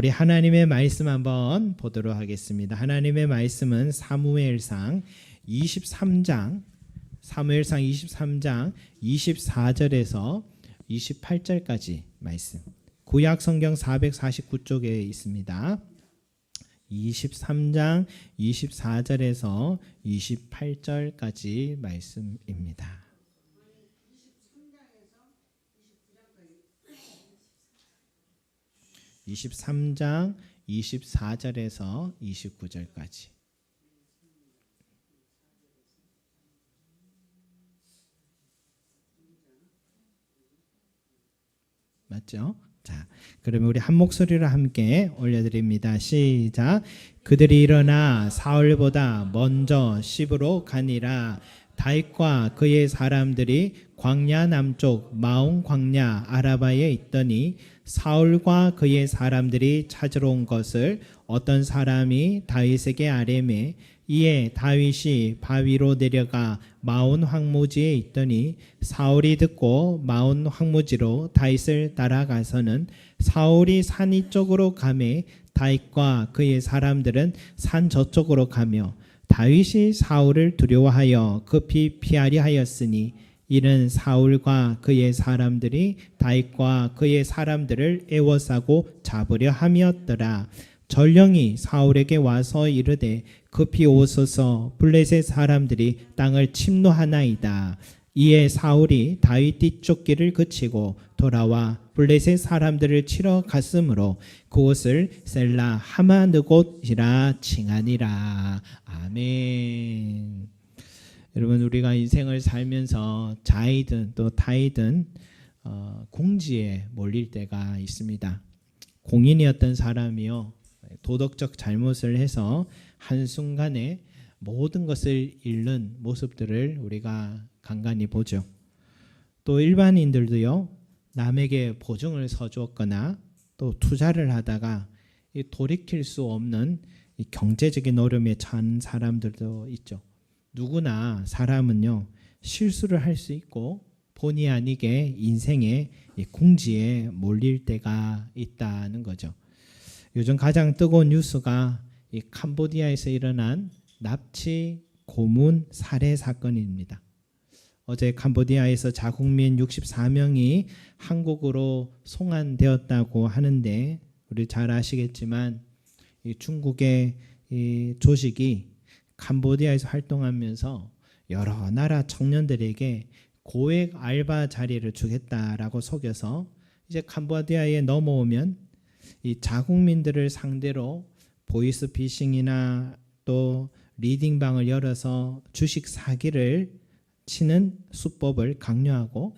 우리 하나님의 말씀 한번 보도록 하겠습니다. 하나님의 말씀은 사무엘상 23장 24절에서 28절까지 말씀. 구약 성경 449쪽에 있습니다. 23장 24절에서 28절까지 말씀입니다. 23장 24절에서 29절까지. 맞죠? 자, 그러면 우리 한 목소리로 함께 올려드립니다. 시작. 그들이 일어나 사울보다 먼저 시브로 가니라. 다윗과 그의 사람들이 광야 남쪽 마온 광야 아라바에 있더니 사울과 그의 사람들이 찾으러 온 것을 어떤 사람이 다윗에게 아뢰매 이에 다윗이 바위로 내려가 마온 황무지에 있더니 사울이 듣고 마온 황무지로 다윗을 따라가서는 사울이 산 이쪽으로 가매 다윗과 그의 사람들은 산 저쪽으로 가며 다윗이 사울을 두려워하여 급히 피하려 하였으니 이는 사울과 그의 사람들이 다윗과 그의 사람들을 애워싸고 잡으려 함이었더라. 전령이 사울에게 와서 이르되 급히 오소서 블레셋 사람들이 땅을 침노하나이다. 이에 사울이 다윗 뒤쫓기를 그치고 돌아와 블레셋 사람들을 치러 갔으므로 그곳을 셀라 하마느곳이라 칭하니라. 아멘. 여러분, 우리가 인생을 살면서 자이든 또 타이든 공지에 몰릴 때가 있습니다. 공인이었던 사람이요 도덕적 잘못을 해서 한순간에 모든 것을 잃는 모습들을 우리가 간간히 보죠. 또 일반인들도요 남에게 보증을 서주었거나 또 투자를 하다가 돌이킬 수 없는 경제적인 어려움에 처한 사람들도 있죠. 누구나 사람은요 실수를 할 수 있고 본의 아니게 인생의 공지에 몰릴 때가 있다는 거죠. 요즘 가장 뜨거운 뉴스가 이 캄보디아에서 일어난 납치 고문 살해 사건입니다. 어제 캄보디아에서 자국민 64명이 한국으로 송환되었다고 하는데 우리 잘 아시겠지만 이 중국의 이 조직이 캄보디아에서 활동하면서 여러 나라 청년들에게 고액 알바 자리를 주겠다라고 속여서 이제 캄보디아에 넘어오면 이 자국민들을 상대로 보이스피싱이나 또 리딩방을 열어서 주식 사기를 치는 수법을 강요하고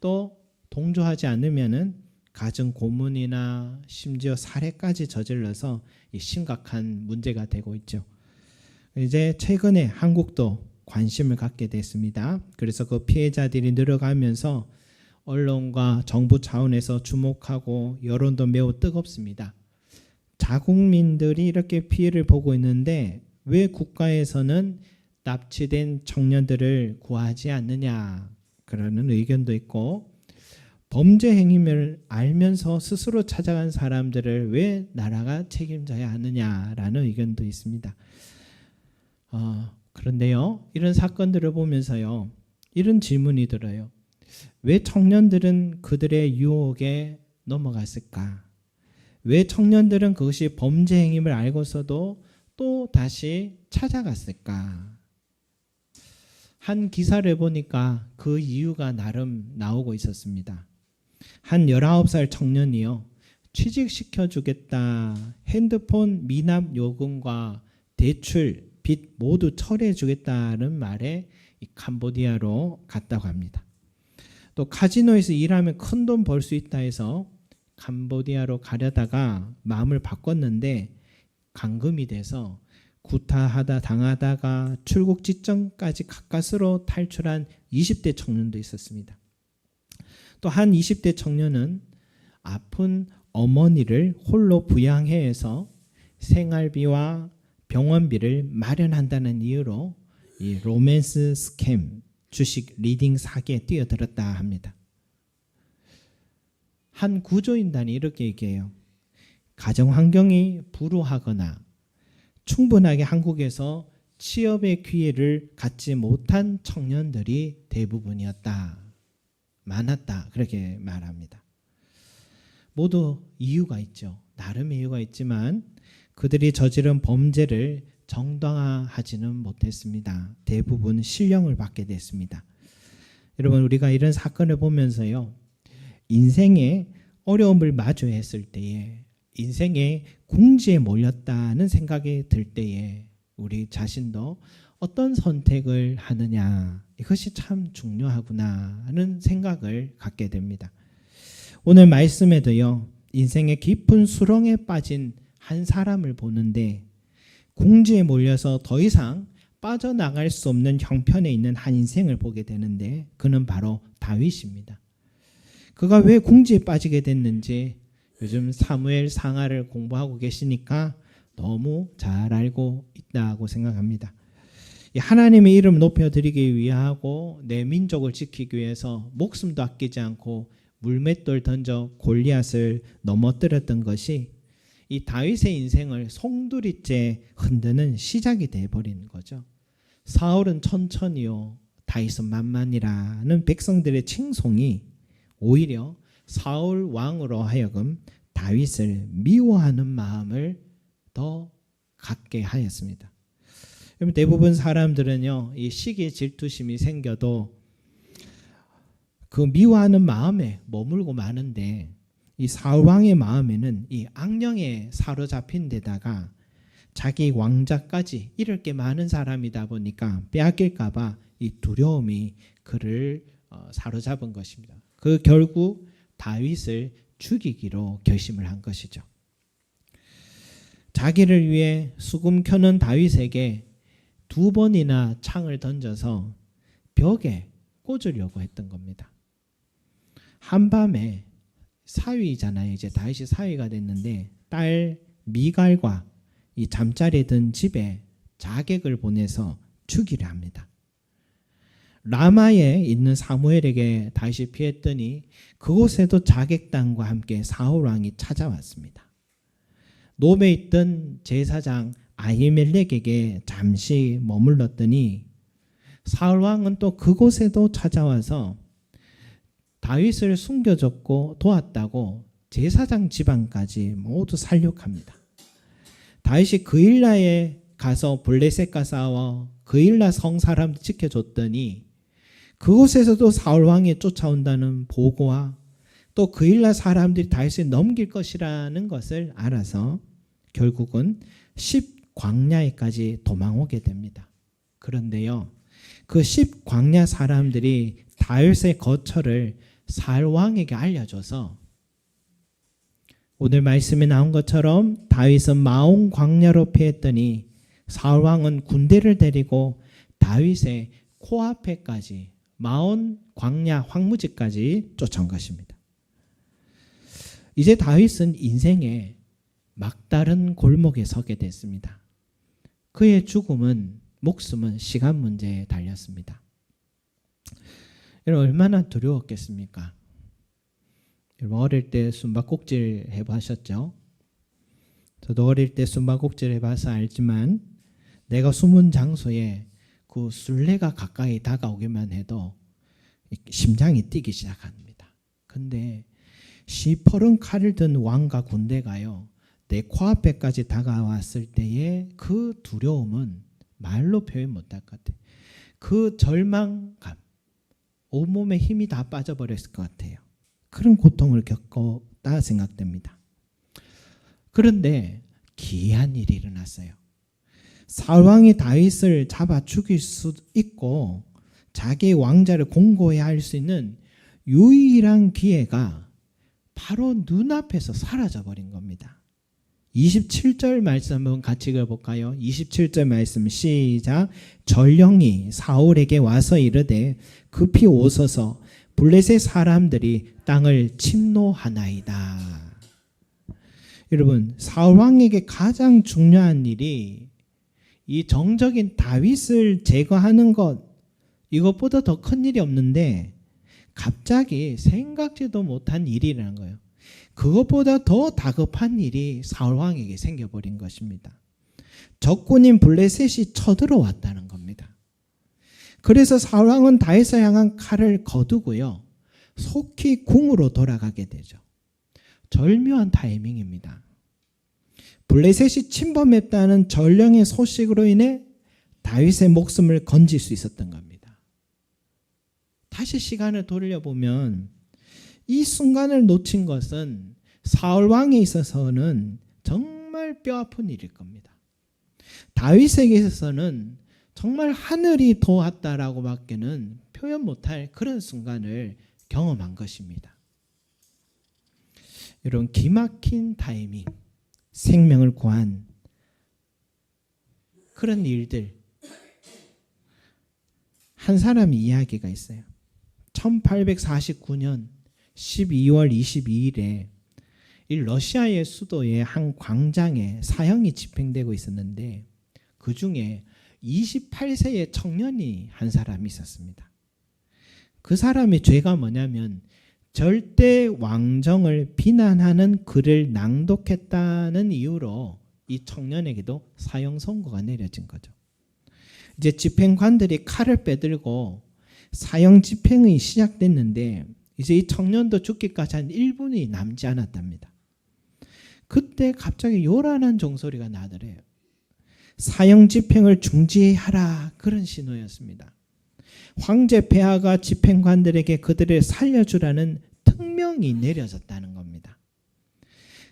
또 동조하지 않으면은 가정 고문이나 심지어 살해까지 저질러서 이 심각한 문제가 되고 있죠. 이제 최근에 한국도 관심을 갖게 됐습니다. 그래서 그 피해자들이 늘어가면서 언론과 정부 차원에서 주목하고 여론도 매우 뜨겁습니다. 자국민들이 이렇게 피해를 보고 있는데 왜 국가에서는 납치된 청년들을 구하지 않느냐 그러는 의견도 있고 범죄 행위를 알면서 스스로 찾아간 사람들을 왜 나라가 책임져야 하느냐라는 의견도 있습니다. 그런데요 이런 사건들을 보면서요 이런 질문이 들어요. 왜 청년들은 그들의 유혹에 넘어갔을까? 왜 청년들은 그것이 범죄 행위를 알고서도 또 다시 찾아갔을까? 한 기사를 보니까 그 이유가 나름 나오고 있었습니다. 한 19살 청년이요 취직시켜주겠다, 핸드폰 미납 요금과 대출, 빚 모두 처리해주겠다는 말에 이 캄보디아로 갔다고 합니다. 또 카지노에서 일하면 큰 돈 벌 수 있다 해서 캄보디아로 가려다가 마음을 바꿨는데 감금이 돼서 구타하다 당하다가 출국 직전까지 가까스로 탈출한 20대 청년도 있었습니다. 또 한 20대 청년은 아픈 어머니를 홀로 부양해 해서 생활비와 병원비를 마련한다는 이유로 이 로맨스 스캠, 주식 리딩 사기에 뛰어들었다 합니다. 한 구조인단이 이렇게 얘기해요. 가정 환경이 불우하거나 충분하게 한국에서 취업의 기회를 갖지 못한 청년들이 대부분이었다. 많았다. 그렇게 말합니다. 모두 이유가 있죠. 나름의 이유가 있지만 그들이 저지른 범죄를 정당화하지는 못했습니다. 대부분 실형을 받게 됐습니다. 여러분, 우리가 이런 사건을 보면서요, 인생의 어려움을 마주했을 때에, 인생의 궁지에 몰렸다는 생각이 들 때에 우리 자신도 어떤 선택을 하느냐, 이것이 참 중요하구나 하는 생각을 갖게 됩니다. 오늘 말씀에도요, 인생의 깊은 수렁에 빠진 한 사람을 보는데 궁지에 몰려서 더 이상 빠져나갈 수 없는 형편에 있는 한 인생을 보게 되는데 그는 바로 다윗입니다. 그가 왜 궁지에 빠지게 됐는지 요즘 사무엘 상하를 공부하고 계시니까 너무 잘 알고 있다고 생각합니다. 하나님의 이름 높여드리기 위하고 내 민족을 지키기 위해서 목숨도 아끼지 않고 물맷돌 던져 골리앗을 넘어뜨렸던 것이 이 다윗의 인생을 송두리째 흔드는 시작이 되어버리는 거죠. 사울은 천천히요, 다윗은 만만이라는 백성들의 칭송이 오히려 사울 왕으로 하여금 다윗을 미워하는 마음을 더 갖게 하였습니다. 대부분 사람들은요, 이 시기 질투심이 생겨도 그 미워하는 마음에 머물고 마는데 이 사울 왕의 마음에는 이 악령에 사로잡힌 데다가 자기 왕자까지 잃을 게 많은 사람이다 보니까 빼앗길까 봐 이 두려움이 그를 사로잡은 것입니다. 그 결국 다윗을 죽이기로 결심을 한 것이죠. 자기를 위해 수금 켜는 다윗에게 2번이나 창을 던져서 벽에 꽂으려고 했던 겁니다. 한밤에 사위잖아요. 이제 다윗이 사위가 됐는데 딸 미갈과 이 잠자리에 든 집에 자객을 보내서 죽이려 합니다. 라마에 있는 사무엘에게 다윗이 피했더니 그곳에도 자객단과 함께 사울 왕이 찾아왔습니다. 노베에 있던 제사장 아히멜렉에게 잠시 머물렀더니 사울 왕은 또 그곳에도 찾아와서 다윗을 숨겨줬고 도왔다고 제사장 집안까지 모두 살육합니다. 다윗이 그일라에 가서 블레셋과 싸워 그일라 성 사람들 지켜줬더니 그곳에서도 사울 왕이 쫓아온다는 보고와 또 그일라 사람들이 다윗을 넘길 것이라는 것을 알아서 결국은 10광야에까지 도망오게 됩니다. 그런데요, 그 10광야 사람들이 다윗의 거처를 사울 왕에게 알려줘서 오늘 말씀에 나온 것처럼 다윗은 마온 광야로 피했더니 사울 왕은 군대를 데리고 다윗의 코앞에까지 마온 광야 황무지까지 쫓아온 것입니다. 이제 다윗은 인생의 막다른 골목에 서게 됐습니다. 그의 죽음은 목숨은 시간 문제에 달렸습니다. 여러분, 얼마나 두려웠겠습니까? 여러분, 어릴 때 숨바꼭질 해보셨죠? 저도 어릴 때 숨바꼭질 해봐서 알지만 내가 숨은 장소에 그 술래가 가까이 다가오기만 해도 심장이 뛰기 시작합니다. 근데 시퍼런 칼을 든 왕과 군대가요, 내 코앞에까지 다가왔을 때의 그 두려움은 말로 표현 못할 것 같아요. 그 절망감, 온몸에 힘이 다 빠져버렸을 것 같아요. 그런 고통을 겪었다 생각됩니다. 그런데 기이한 일이 일어났어요. 사울 왕이 다윗을 잡아 죽일 수 있고 자기의 왕자를 공고해야 할 수 있는 유일한 기회가 바로 눈앞에서 사라져버린 겁니다. 27절 말씀 한번 같이 읽어볼까요? 27절 말씀 시작. 전령이 사울에게 와서 이르되 급히 오소서 블레셋 사람들이 땅을 침노하나이다. 여러분, 사울 왕에게 가장 중요한 일이 이 정적인 다윗을 제거하는 것, 이것보다 더 큰 일이 없는데 갑자기 생각지도 못한 일이라는 거예요. 그것보다 더 다급한 일이 사울 왕에게 생겨버린 것입니다. 적군인 블레셋이 쳐들어왔다는 겁니다. 그래서 사울 왕은 다윗을 향한 칼을 거두고요, 속히 궁으로 돌아가게 되죠. 절묘한 타이밍입니다. 블레셋이 침범했다는 전령의 소식으로 인해 다윗의 목숨을 건질 수 있었던 겁니다. 다시 시간을 돌려보면 이 순간을 놓친 것은 사울 왕에 있어서는 정말 뼈아픈 일일 겁니다. 다윗에게 있어서는 정말 하늘이 도왔다라고 밖에는 표현 못할 그런 순간을 경험한 것입니다. 여러분, 기막힌 타이밍, 생명을 구한 그런 일들, 한 사람의 이야기가 있어요. 1849년 12월 22일에 이 러시아의 수도의 한 광장에 사형이 집행되고 있었는데, 그 중에 28세의 청년이 한 사람이 있었습니다. 그 사람의 죄가 뭐냐면 절대 왕정을 비난하는 글을 낭독했다는 이유로 이 청년에게도 사형 선고가 내려진 거죠. 이제 집행관들이 칼을 빼들고 사형 집행이 시작됐는데, 이제 이 청년도 죽기까지 한 1분이 남지 않았답니다. 그때 갑자기 요란한 종소리가 나더래요. 사형 집행을 중지하라, 그런 신호였습니다. 황제 폐하가 집행관들에게 그들을 살려주라는 특명이 내려졌다는 겁니다.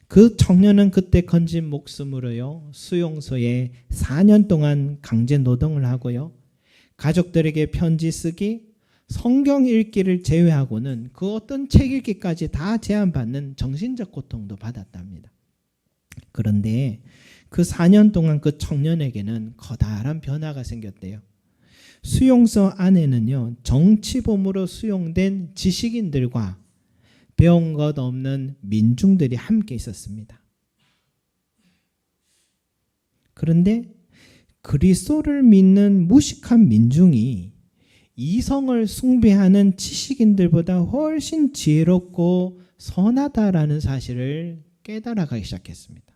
그 청년은 그때 건진 목숨으로요, 수용소에 4년 동안 강제 노동을 하고요, 가족들에게 편지 쓰기, 성경 읽기를 제외하고는 그 어떤 책 읽기까지 다 제한받는 정신적 고통도 받았답니다. 그런데 그 4년 동안 그 청년에게는 커다란 변화가 생겼대요. 수용소 안에는요, 정치범으로 수용된 지식인들과 배운 것 없는 민중들이 함께 있었습니다. 그런데 그리스도를 믿는 무식한 민중이 이성을 숭배하는 지식인들보다 훨씬 지혜롭고 선하다라는 사실을 깨달아가기 시작했습니다.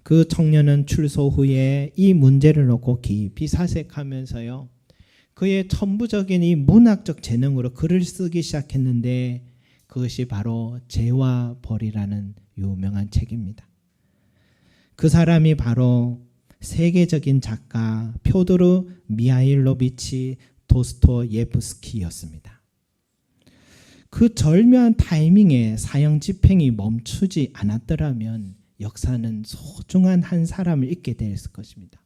그 청년은 출소 후에 이 문제를 놓고 깊이 사색하면서요, 그의 천부적인 이 문학적 재능으로 글을 쓰기 시작했는데, 그것이 바로 죄와 벌이라는 유명한 책입니다. 그 사람이 바로 세계적인 작가 표도르 미하일로비치 도스토예프스키였습니다. 그 절묘한 타이밍에 사형 집행이 멈추지 않았더라면 역사는 소중한 한 사람을 잊게 됐을 것입니다.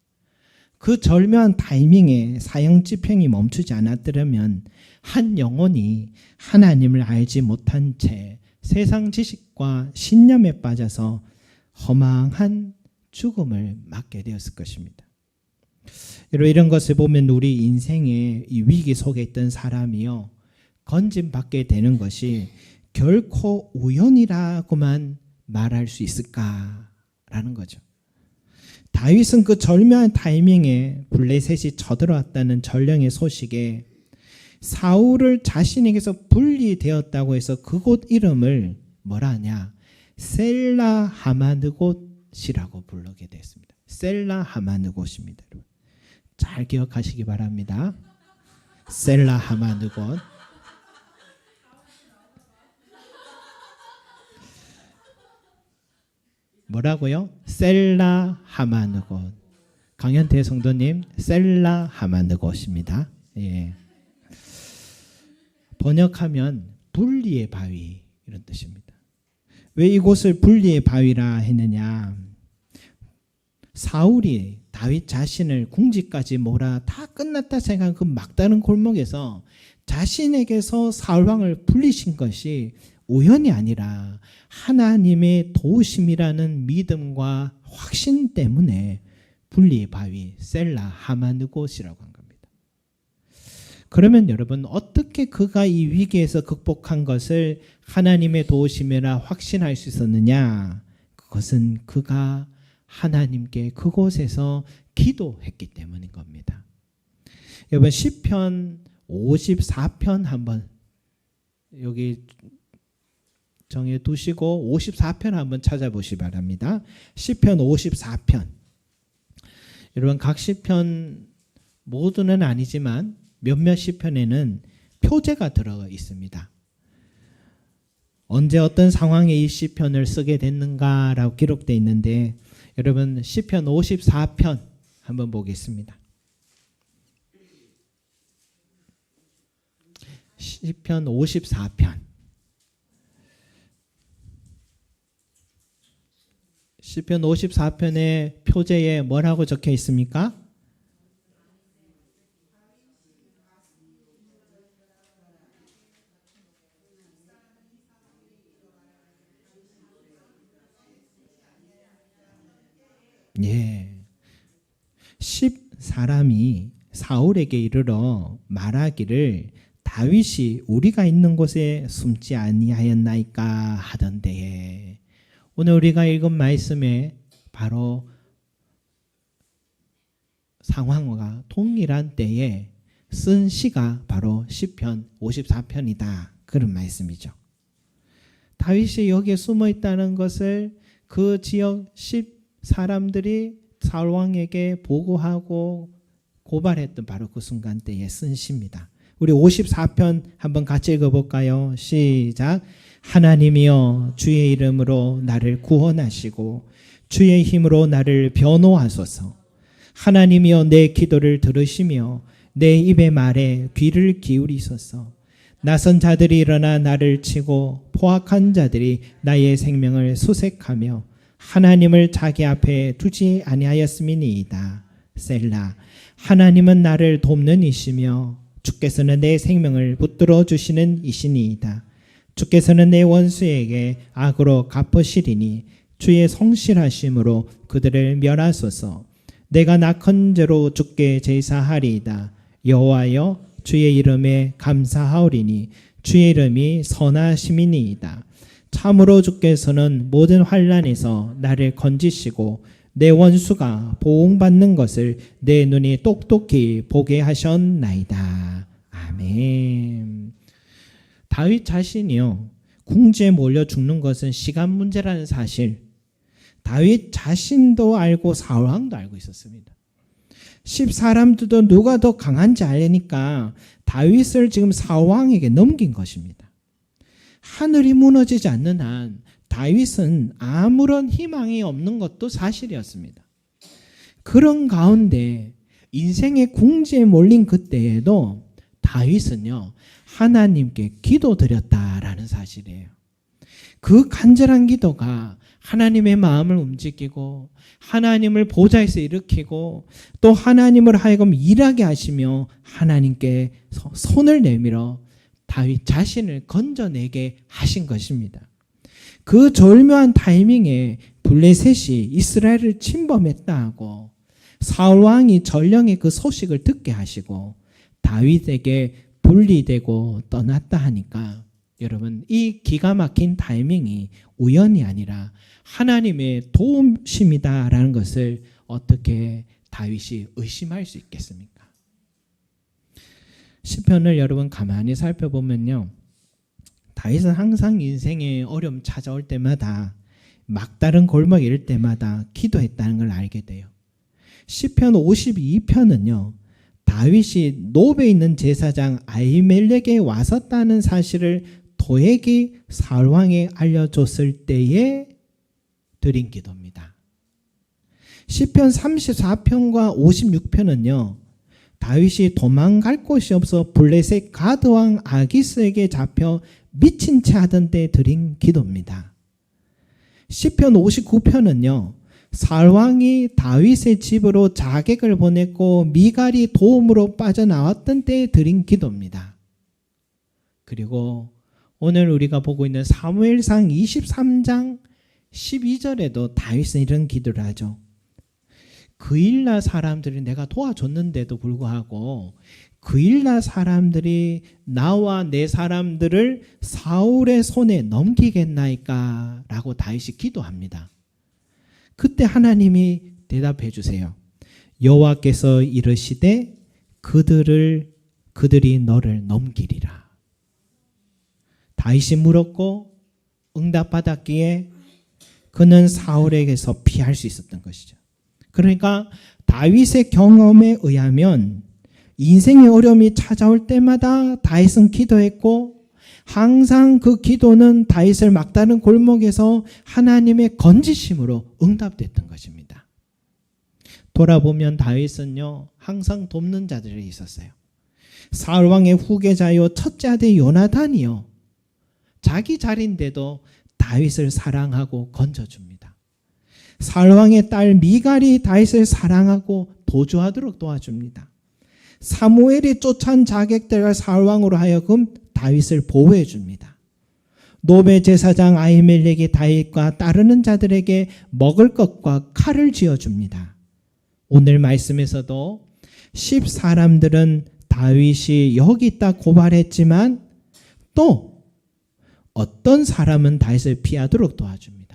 그 절묘한 타이밍에 사형 집행이 멈추지 않았더라면 한 영혼이 하나님을 알지 못한 채 세상 지식과 신념에 빠져서 허망한 죽음을 맞게 되었을 것입니다. 여러분, 이런 것을 보면 우리 인생의 이 위기 속에 있던 사람이요, 건진받게 되는 것이 결코 우연이라고만 말할 수 있을까라는 거죠. 다윗은 그 절묘한 타이밍에 블레셋이 쳐들어왔다는 전령의 소식에 사울을 자신에게서 분리되었다고 해서 그곳 이름을 뭐라 하냐, 셀라 하마느곳이라고 부르게 됐습니다. 셀라 하마느곳입니다. 잘 기억하시기 바랍니다. 셀라 하마느곳. 뭐라고요? 셀라 하마느곳. 강현태 성도님, 셀라 하마느곳입니다. 예. 번역하면 분리의 바위, 이런 뜻입니다. 왜 이곳을 분리의 바위라 했느냐? 사울이 다윗 자신을 궁지까지 몰아 다 끝났다 생각한 그 막다른 골목에서 자신에게서 사울왕을 분리신 것이 우연이 아니라 하나님의 도우심이라는 믿음과 확신 때문에 분리의 바위 셀라 하마느곳이라고 한 겁니다. 그러면 여러분, 어떻게 그가 이 위기에서 극복한 것을 하나님의 도우심이라 확신할 수 있었느냐? 그것은 그가 하나님께 그곳에서 기도했기 때문인 겁니다. 여러분, 시편 54편 한번 여기 정해 두시고 54편 한번 찾아보시기 바랍니다. 시편 54편. 여러분 각 시편 모두는 아니지만 몇몇 시편에는 표제가 들어 있습니다. 언제 어떤 상황에 이 시편을 쓰게 됐는가라고 기록되어 있는데 여러분 시편 54편 한번 보겠습니다. 시편 54편. 시편 54편의 표제에 뭐라고 적혀 있습니까? 예. 10사람이 사울에게 이르러 말하기를 다윗이 우리가 있는 곳에 숨지 아니하였나이까 하던데 오늘 우리가 읽은 말씀에 바로 상황과 동일한 때에 쓴 시가 바로 시편 54편이다. 그런 말씀이죠. 다윗이 여기에 숨어 있다는 것을 그 지역 10사람들이 사울 왕에게 보고하고 고발했던 바로 그 순간 때에 쓴 시입니다. 우리 54편 한번 같이 읽어볼까요? 시작. 하나님이여 주의 이름으로 나를 구원하시고 주의 힘으로 나를 변호하소서. 하나님이여 내 기도를 들으시며 내 입의 말에 귀를 기울이소서. 나선 자들이 일어나 나를 치고 포악한 자들이 나의 생명을 수색하며 하나님을 자기 앞에 두지 아니하였음이니이다. 셀라. 하나님은 나를 돕는 이시며 주께서는 내 생명을 붙들어 주시는 이시니이다. 주께서는 내 원수에게 악으로 갚으시리니 주의 성실하심으로 그들을 멸하소서. 내가 낙헌 죄로 주께 제사하리이다. 여호와여 주의 이름에 감사하오리니 주의 이름이 선하심이니이다. 참으로 주께서는 모든 환난에서 나를 건지시고 내 원수가 보응받는 것을 내 눈이 똑똑히 보게 하셨나이다. 아멘. 다윗 자신이요 궁지에 몰려 죽는 것은 시간 문제라는 사실 다윗 자신도 알고 사울 왕도 알고 있었습니다. 10사람들도 누가 더 강한지 알려니까 다윗을 지금 사울 왕에게 넘긴 것입니다. 하늘이 무너지지 않는 한 다윗은 아무런 희망이 없는 것도 사실이었습니다. 그런 가운데 인생의 궁지에 몰린 그때에도 다윗은요 하나님께 기도드렸다라는 사실이에요. 그 간절한 기도가 하나님의 마음을 움직이고 하나님을 보좌에서 일으키고 또 하나님을 하여금 일하게 하시며 하나님께 손을 내밀어 다윗 자신을 건져내게 하신 것입니다. 그 절묘한 타이밍에 블레셋이 이스라엘을 침범했다 하고 사울 왕이 전령의 그 소식을 듣게 하시고 다윗에게 분리되고 떠났다 하니까 여러분 이 기가 막힌 타이밍이 우연이 아니라 하나님의 도우심이다라는 것을 어떻게 다윗이 의심할 수 있겠습니까? 시편을 여러분 가만히 살펴보면요. 다윗은 항상 인생의 어려움 찾아올 때마다 막다른 골목 이럴 때마다 기도했다는 걸 알게 돼요. 시편 52편은요. 다윗이 노베에 있는 제사장 아히멜렉에 왔었다는 사실을 도액이 사울 왕에 알려줬을 때에 드린 기도입니다. 시편 34편과 56편은요. 다윗이 도망갈 곳이 없어 블레셋 가드왕 아기스에게 잡혀 미친 채 하던 때 드린 기도입니다. 시편 59편은요. 사울 왕이 다윗의 집으로 자객을 보냈고 미갈이 도움으로 빠져나왔던 때에 드린 기도입니다. 그리고 오늘 우리가 보고 있는 사무엘상 23장 12절에도 다윗은 이런 기도를 하죠. 그일라 사람들이 내가 도와줬는데도 불구하고 그일라 사람들이 나와 내 사람들을 사울의 손에 넘기겠나이까 라고 다윗이 기도합니다. 그때 하나님이 대답해 주세요. 여호와께서 이르시되 그들이 너를 넘기리라. 다윗이 물었고 응답받았기에 그는 사울에게서 피할 수 있었던 것이죠. 그러니까 다윗의 경험에 의하면 인생의 어려움이 찾아올 때마다 다윗은 기도했고 항상 그 기도는 다윗을 막다른 골목에서 하나님의 건지심으로 응답됐던 것입니다. 돌아보면 다윗은요 항상 돕는 자들이 있었어요. 사울 왕의 후계자요 첫째 아들 요나단이요 자기 자리인데도 다윗을 사랑하고 건져줍니다. 사울 왕의 딸 미갈이 다윗을 사랑하고 도주하도록 도와줍니다. 사무엘이 쫓아온 자객들과 사울 왕으로 하여금 다윗을 보호해 줍니다. 노베 제사장 아히멜렉이 다윗과 따르는 자들에게 먹을 것과 칼을 쥐어줍니다. 오늘 말씀에서도 10사람들은 다윗이 여기 있다 고발했지만 또 어떤 사람은 다윗을 피하도록 도와줍니다.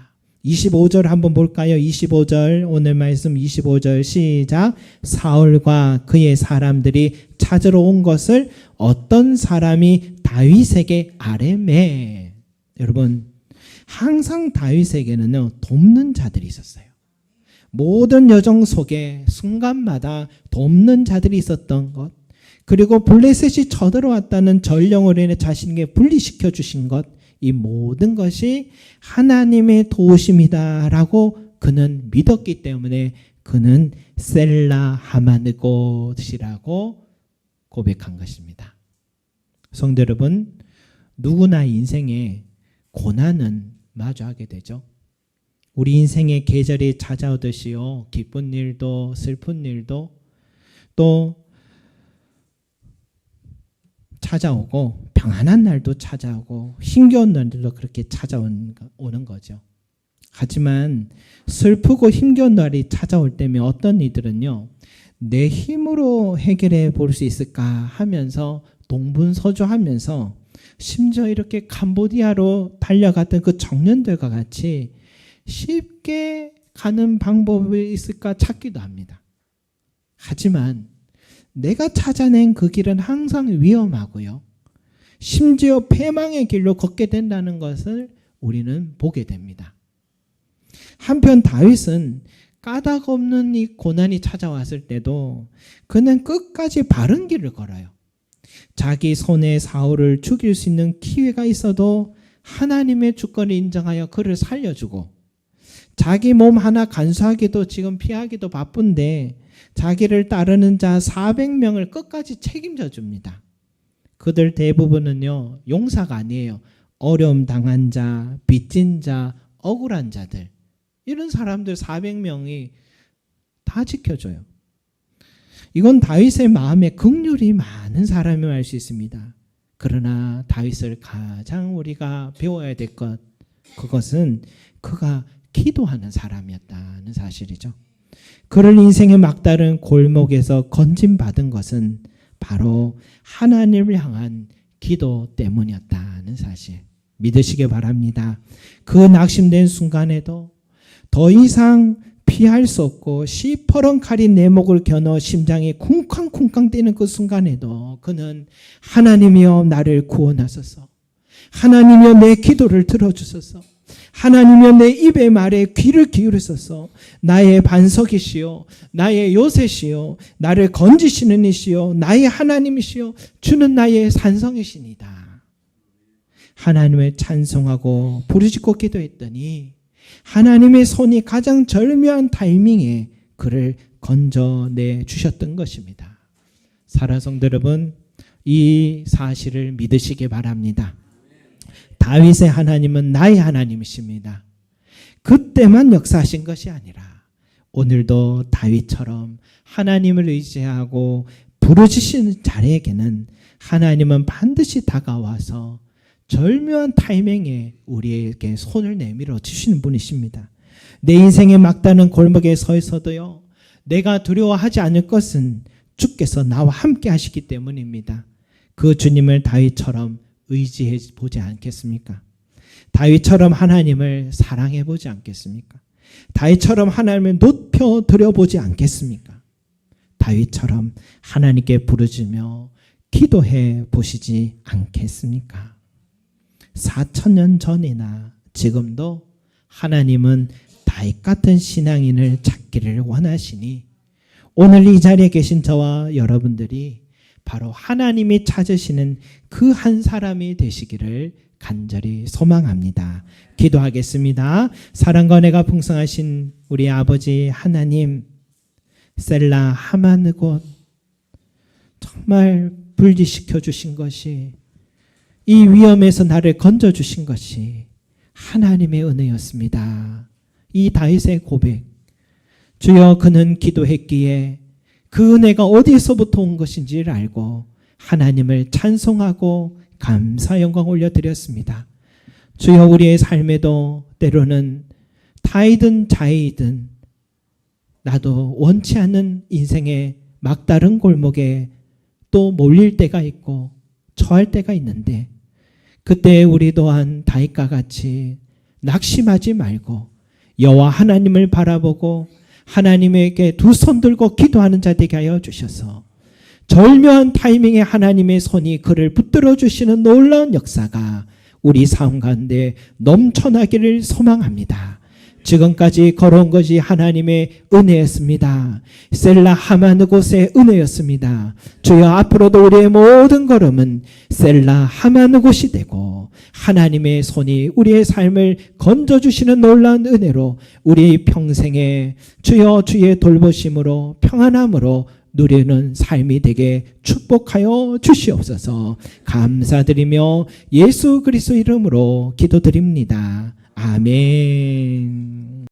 25절 한번 볼까요? 25절 오늘 말씀 25절 시작. 사울과 그의 사람들이 찾으러 온 것을 어떤 사람이 다윗에게 아뢰매. 여러분 항상 다윗에게는요 돕는 자들이 있었어요. 모든 여정 속에 순간마다 돕는 자들이 있었던 것, 그리고 블레셋이 쳐들어왔다는 전령으로 인해 자신에게 분리시켜 주신 것, 이 모든 것이 하나님의 도우심이다라고 그는 믿었기 때문에 그는 셀라 하마느곳이라고 고백한 것입니다. 성도 여러분, 누구나 인생에 고난은 마주하게 되죠. 우리 인생의 계절이 찾아오듯이요, 기쁜 일도 슬픈 일도 또 찾아오고 평안한 날도 찾아오고 힘겨운 날들도 그렇게 찾아오는 거죠. 하지만 슬프고 힘겨운 날이 찾아올 때면 어떤 이들은요, 내 힘으로 해결해 볼 수 있을까 하면서 동분서주하면서 심지어 이렇게 캄보디아로 달려갔던 그 청년들과 같이 쉽게 가는 방법이 있을까 찾기도 합니다. 하지만 내가 찾아낸 그 길은 항상 위험하고요, 심지어 패망의 길로 걷게 된다는 것을 우리는 보게 됩니다. 한편 다윗은 까닭 없는 이 고난이 찾아왔을 때도 그는 끝까지 바른 길을 걸어요. 자기 손에 사울을 죽일 수 있는 기회가 있어도 하나님의 주권을 인정하여 그를 살려주고, 자기 몸 하나 간수하기도 지금 피하기도 바쁜데 자기를 따르는 자 400명을 끝까지 책임져 줍니다. 그들 대부분은요 용사가 아니에요. 어려움 당한 자, 빚진 자, 억울한 자들, 이런 사람들 400명이 다 지켜줘요. 이건 다윗의 마음에 긍휼이 많은 사람이 알 수 있습니다. 그러나 다윗을 가장 우리가 배워야 될 것, 그것은 그가 기도하는 사람이었다는 사실이죠. 그를 인생의 막다른 골목에서 건짐받은 것은 바로 하나님을 향한 기도 때문이었다는 사실 믿으시기 바랍니다. 그 낙심된 순간에도 더 이상 피할 수 없고 시퍼런 칼이 내 목을 겨누어 심장이 쿵쾅쿵쾅 뛰는 그 순간에도 그는 하나님이여 나를 구원하소서, 하나님이여 내 기도를 들어주소서, 하나님이여 내 입의 말에 귀를 기울이소서, 나의 반석이시여 나의 요새시여 나를 건지시는 이시여 나의 하나님이시여 주는 나의 산성이시니다. 하나님을 찬송하고 부르짖고 기도했더니 하나님의 손이 가장 절묘한 타이밍에 그를 건져내 주셨던 것입니다. 사랑하는 성도 여러분, 이 사실을 믿으시기 바랍니다. 다윗의 하나님은 나의 하나님이십니다. 그때만 역사하신 것이 아니라 오늘도 다윗처럼 하나님을 의지하고 부르짖는 자에게는 하나님은 반드시 다가와서 절묘한 타이밍에 우리에게 손을 내밀어 주시는 분이십니다. 내 인생의 막다른 골목에 서 있어도요, 내가 두려워하지 않을 것은 주께서 나와 함께 하시기 때문입니다. 그 주님을 다윗처럼 의지해 보지 않겠습니까? 다윗처럼 하나님을 사랑해 보지 않겠습니까? 다윗처럼 하나님을 높여 드려보지 않겠습니까? 다윗처럼 하나님께 부르짖으며 기도해 보시지 않겠습니까? 4,000년 전이나 지금도 하나님은 다윗 같은 신앙인을 찾기를 원하시니 오늘 이 자리에 계신 저와 여러분들이 바로 하나님이 찾으시는 그 한 사람이 되시기를 간절히 소망합니다. 기도하겠습니다. 사랑과 은혜가 풍성하신 우리 아버지 하나님, 셀라 하만 곳 정말 분리시켜 주신 것이, 이 위험에서 나를 건져 주신 것이 하나님의 은혜였습니다. 이 다윗의 고백, 주여 그는 기도했기에 그 은혜가 어디서부터 온 것인지를 알고 하나님을 찬송하고 감사 영광 올려드렸습니다. 주여 우리의 삶에도 때로는 타이든 자이든 나도 원치 않는 인생의 막다른 골목에 또 몰릴 때가 있고 처할 때가 있는데, 그때 우리 또한 다윗과 같이 낙심하지 말고 여호와 하나님을 바라보고 하나님에게 두 손 들고 기도하는 자 되게 하여 주셔서 절묘한 타이밍에 하나님의 손이 그를 붙들어 주시는 놀라운 역사가 우리 삶 가운데 넘쳐나기를 소망합니다. 지금까지 걸어온 것이 하나님의 은혜였습니다. 셀라 하만 곳의 은혜였습니다. 주여 앞으로도 우리의 모든 걸음은 셀라 하만 곳이 되고 하나님의 손이 우리의 삶을 건져주시는 놀라운 은혜로 우리 평생에 주여 주의 돌보심으로 평안함으로 누리는 삶이 되게 축복하여 주시옵소서. 감사드리며 예수 그리스도 이름으로 기도드립니다. 아멘.